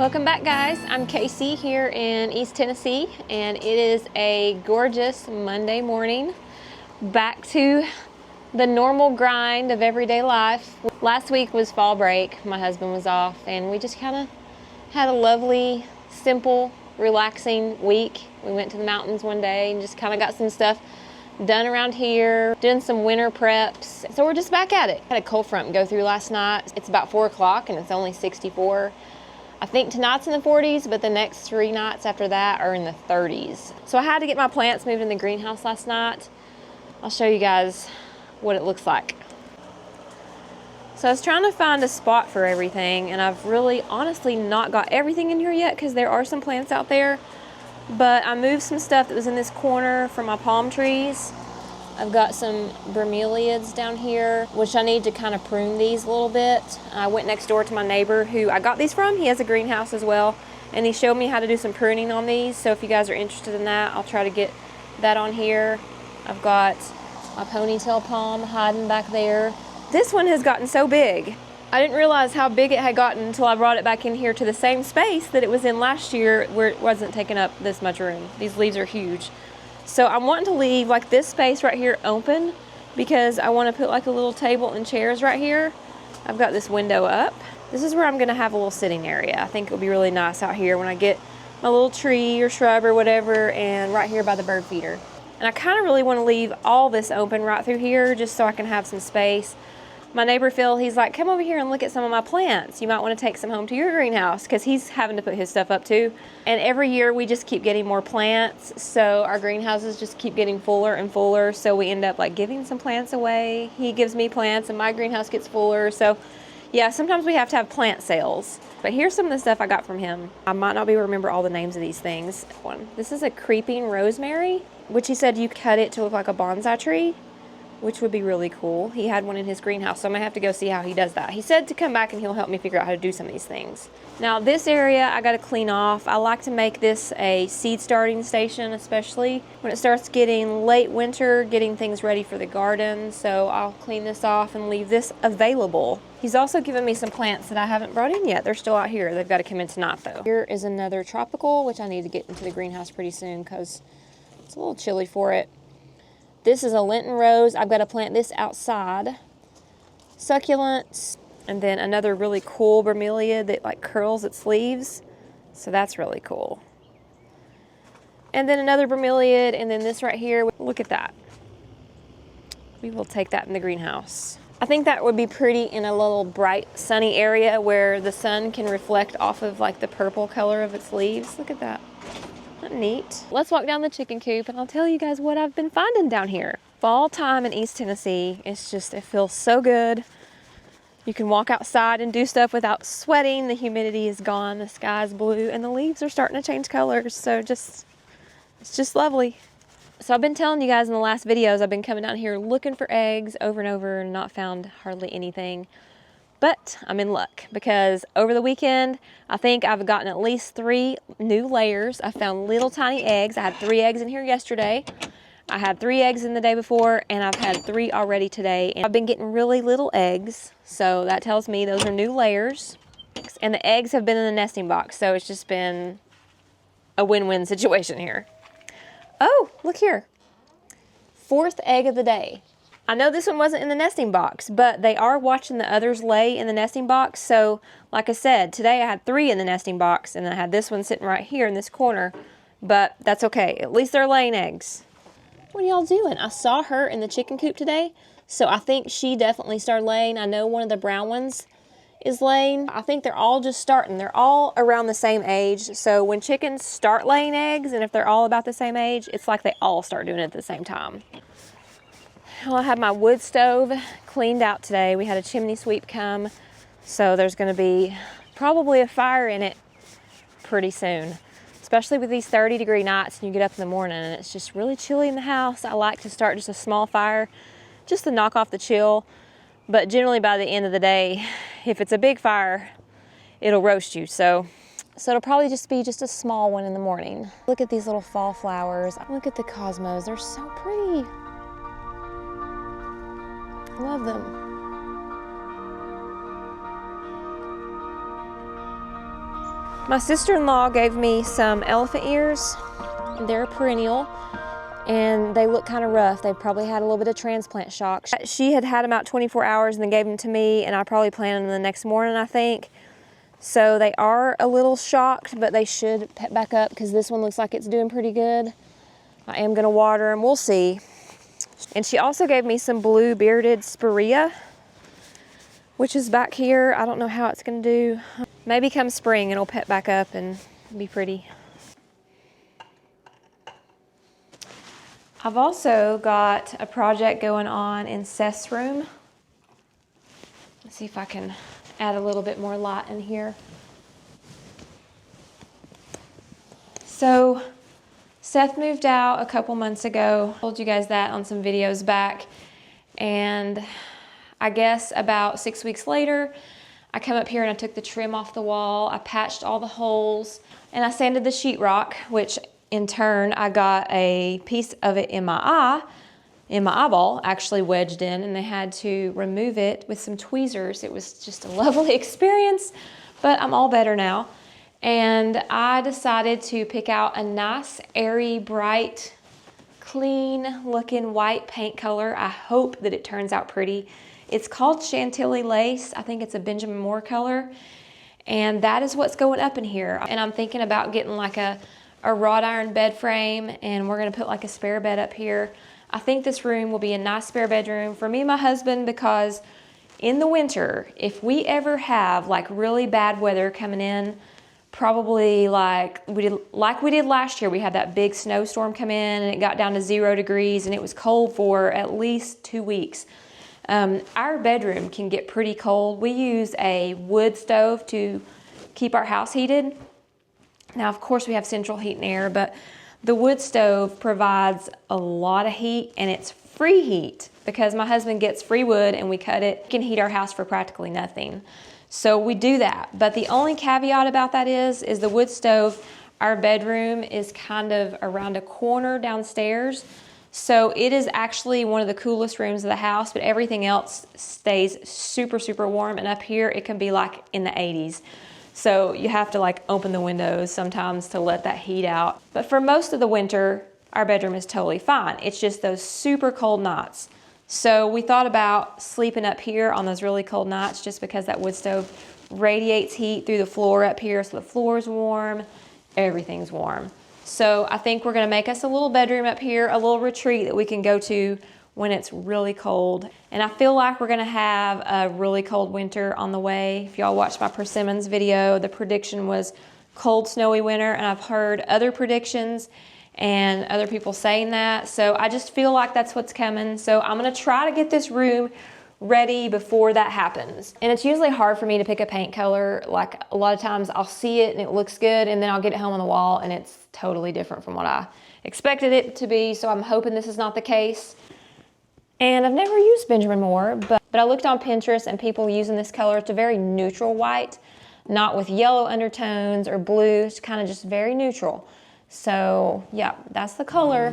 Welcome back, guys. I'm Casey here in East Tennessee, and it is a gorgeous Monday morning. Back to the normal grind of everyday life. Last week was fall break. My husband was off, and we just kind of had a lovely, simple, relaxing week. We went to the mountains one day and just kind of got some stuff done around here, doing some winter preps. So we're just back at it. Had a cold front go through last night. It's about 4 o'clock and it's only 64. I think tonight's in the 40s, but the next 3 nights after that are in the 30s. So I had to get my plants moved in the greenhouse last night. I'll show you guys what it looks like. So I was trying to find a spot for everything, and I've really honestly not got everything in here yet because there are some plants out there. But I moved some stuff that was in this corner from my palm trees. I've got some bromeliads down here, which I need to kind of prune these a little bit. I went next door to my neighbor who I got these from. He has a greenhouse as well, and he showed me how to do some pruning on these. So if you guys are interested in that, I'll try to get that on here. I've got my ponytail palm hiding back there. This one has gotten so big. I didn't realize how big it had gotten until I brought it back in here to the same space that it was in last year where it wasn't taking up this much room. These leaves are huge. So I'm wanting to leave like this space right here open because I want to put like a little table and chairs right here. I've got this window up. This is where I'm going to have a little sitting area. I think it'll be really nice out here when I get my little tree or shrub or whatever, and right here by the bird feeder. And I kind of really want to leave all this open right through here just so I can have some space. My neighbor Phil, he's like, come over here and look at some of my plants. You might want to take some home to your greenhouse, because he's having to put his stuff up too. And every year we just keep getting more plants, so our greenhouses just keep getting fuller and fuller, so we end up like giving some plants away. He gives me plants and my greenhouse gets fuller. So yeah, sometimes we have to have plant sales. But here's some of the stuff I got from him. I might not be able to remember all the names of these things. This is a creeping rosemary, which he said you cut it to look like a bonsai tree, which would be really cool. He had one in his greenhouse, so I'm gonna have to go see how he does that. He said to come back and he'll help me figure out how to do some of these things. Now this area I gotta clean off. I like to make this a seed starting station, especially when it starts getting late winter, getting things ready for the garden. So I'll clean this off and leave this available. He's also given me some plants that I haven't brought in yet. They're still out here. They've gotta come in tonight though. Here is another tropical, which I need to get into the greenhouse pretty soon because it's a little chilly for it. This is a Lenten rose. I've got to plant this outside. Succulents, and then another really cool bromelia that like curls its leaves. So that's really cool. And then another bromeliad, and then this right here. Look at that. We will take that in the greenhouse. I think that would be pretty in a little bright sunny area where the sun can reflect off of like the purple color of its leaves. Look at that. Isn't that neat? Let's walk down the chicken coop and I'll tell you guys what I've been finding down here. Fall time in East Tennessee, it feels so good. You can walk outside and do stuff without sweating. The humidity is gone, the sky is blue, and the leaves are starting to change colors. So it's just lovely. So I've been telling you guys in the last videos, I've been coming down here looking for eggs over and over and not found hardly anything. But I'm in luck because over the weekend, I think I've gotten at least 3 new layers. I found little tiny eggs. I had 3 eggs in here yesterday. I had 3 eggs in the day before, and I've had 3 already today. And I've been getting really little eggs, so that tells me those are new layers. And the eggs have been in the nesting box, so it's just been a win-win situation here. Oh, look here. 4th egg of the day. I know this one wasn't in the nesting box, but they are watching the others lay in the nesting box. So like I said, today I had 3 in the nesting box, and I had this one sitting right here in this corner, but that's okay. At least they're laying eggs. What are y'all doing? I saw her in the chicken coop today, so I think she definitely started laying. I know one of the brown ones is laying. I think they're all just starting. They're all around the same age. So when chickens start laying eggs, and if they're all about the same age, it's like they all start doing it at the same time. Well, I had my wood stove cleaned out today. We had a chimney sweep come, so there's going to be probably a fire in it pretty soon, especially with these 30-degree nights and you get up in the morning and it's just really chilly in the house. I like to start just a small fire just to knock off the chill, but generally by the end of the day, if it's a big fire, it'll roast you. So it'll probably just be just a small one in the morning. Look at these little fall flowers. Look at the cosmos. They're so pretty. Love them. My sister-in-law gave me some elephant ears. They're a perennial and they look kind of rough. They probably had a little bit of transplant shock. She had had them out 24 hours and then gave them to me, and I probably planted them the next morning, I think. So they are a little shocked, but they should pet back up because this one looks like it's doing pretty good. I am gonna water them, we'll see. And she also gave me some blue bearded spirea, which is back here. I don't know how it's gonna do. Maybe come spring it'll pet back up and be pretty. I've also got a project going on in Seth's room. Let's see if I can add a little bit more light in here. So Seth moved out a couple months ago. I told you guys that on some videos back. And I guess about 6 weeks later, I come up here and I took the trim off the wall. I patched all the holes and I sanded the sheetrock, which in turn, I got a piece of it in my eyeball, actually wedged in, and they had to remove it with some tweezers. It was just a lovely experience, but I'm all better now. And I decided to pick out a nice, airy, bright, clean looking white paint color. I hope that it turns out pretty. It's called Chantilly Lace. I think it's a Benjamin Moore color. And that is what's going up in here. And I'm thinking about getting like a wrought iron bed frame, and we're gonna put like a spare bed up here. I think this room will be a nice spare bedroom for me and my husband, because in the winter, if we ever have like really bad weather coming in, probably like we did last year, we had that big snowstorm come in and it got down to 0 degrees and it was cold for at least 2 weeks. Our bedroom can get pretty cold. We use a wood stove to keep our house heated. Now, of course, we have central heat and air, but the wood stove provides a lot of heat, and it's free heat because my husband gets free wood and we cut it. We can heat our house for practically nothing. So we do that. But the only caveat about that is the wood stove, our bedroom is kind of around a corner downstairs. So it is actually one of the coolest rooms of the house, but everything else stays super, super warm. And up here, it can be like in the 80s. So you have to like open the windows sometimes to let that heat out. But for most of the winter, our bedroom is totally fine. It's just those super cold nights. So we thought about sleeping up here on those really cold nights, just because that wood stove radiates heat through the floor up here. So the floor is warm, everything's warm. So I think we're gonna make us a little bedroom up here, a little retreat that we can go to when it's really cold. And I feel like we're gonna have a really cold winter on the way. If y'all watched my persimmons video, the prediction was cold, snowy winter, and I've heard other predictions and other people saying that. So I just feel like that's what's coming. So I'm gonna try to get this room ready before that happens. And it's usually hard for me to pick a paint color. Like a lot of times I'll see it and it looks good, and then I'll get it home on the wall and it's totally different from what I expected it to be. So I'm hoping this is not the case. And I've never used Benjamin Moore, but I looked on Pinterest and people using this color. It's a very neutral white, not with yellow undertones or blue. It's kind of just very neutral. So yeah, that's the color.